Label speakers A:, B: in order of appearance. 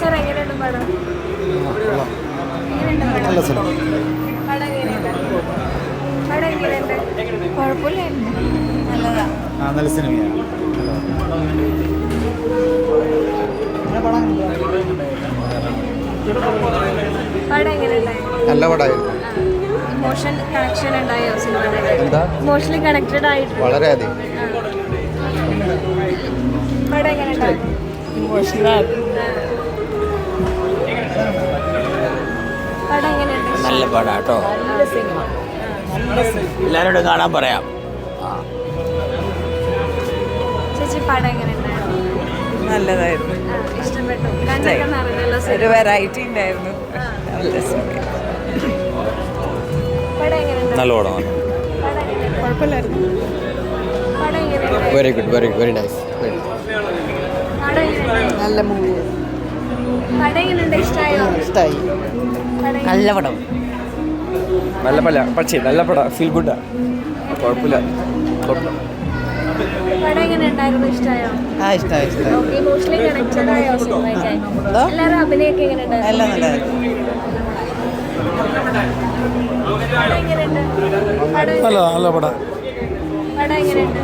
A: Sir എങ്ങനെയുണ്ട് പടം?
B: നല്ല സിനിമ.
A: പടം എങ്ങനെയുണ്ട്? പടം എങ്ങനെയുണ്ട്? കുഴപ്പമില്ലായിരുന്നു, നല്ലതാ.
B: നല്ല സിനിമയാണ്.
A: പടം എങ്ങനെയുണ്ടായിരുന്നു?
B: നല്ല പടമായിരുന്നു.
A: ഇമോഷൻ കണക്ഷൻ ഉണ്ടായോ സിനിമയുടെ?
B: എന്താ?
A: ഇമോഷണലി കണക്റ്റഡ് ആയിട്ട്
B: വളരെയധികം.
A: പടം എങ്ങനെയുണ്ടായിരുന്നു?
C: ഇമോഷണൽ.
A: പടം എങ്ങനെയുണ്ട്?
C: നല്ല പടം കേട്ടോ.
A: നല്ല സിനിമ.
C: എല്ലാവരോടും കാണാൻ പറയാം.
A: ചേച്ചി പടം എങ്ങനെയുണ്ടായിരുന്നു?
D: നല്ലതായിരുന്നു.
A: ഇഷ്ടപ്പെട്ടു. കണ്ടൊക്കെ നിറഞ്ഞല്ലോ
D: ഒരു
A: സിനിമ.
D: വെറൈറ്റി ഉണ്ടായിരുന്നു. നല്ല സിനിമ.
A: പടം എങ്ങനെയുണ്ട്?
B: നല്ല പടമാണ്.
A: പടം എങ്ങനെയുണ്ട്?
D: കുഴപ്പമില്ലായിരുന്നു.
A: പടം എങ്ങനെയുണ്ട്?
B: Very good, very nice.
A: പടം എങ്ങനെയുണ്ട്?
D: നല്ല മൂവി.
A: പടം എങ്ങനെയുണ്ട്? ഇഷ്ടമായോ?
D: ഇഷ്ടമായി.
A: പടം
D: നല്ല പടം.
E: നല്ല പട, പക്ഷേ നല്ല പട, ഫീൽ ഗുഡാ. കുഴപ്പമില്ല.
A: പടം എങ്ങനെയുണ്ടായിരുന്നു? ഇഷ്ടമായോ?
D: ഇഷ്ടമായി.
A: ഓക്കെ, ഇമോഷണലി കണക്റ്റഡ് ആയോ സിനിമയ്ക്ക്? എല്ലാവരും അഭിനയൊക്കെ എങ്ങനെയുണ്ടായിരുന്നു?
D: നല്ല നല്ലതായിരുന്നു.
A: പടം എങ്ങനെയുണ്ട്? പടം
B: നല്ല പടം.
A: പടം എങ്ങനെയുണ്ട്?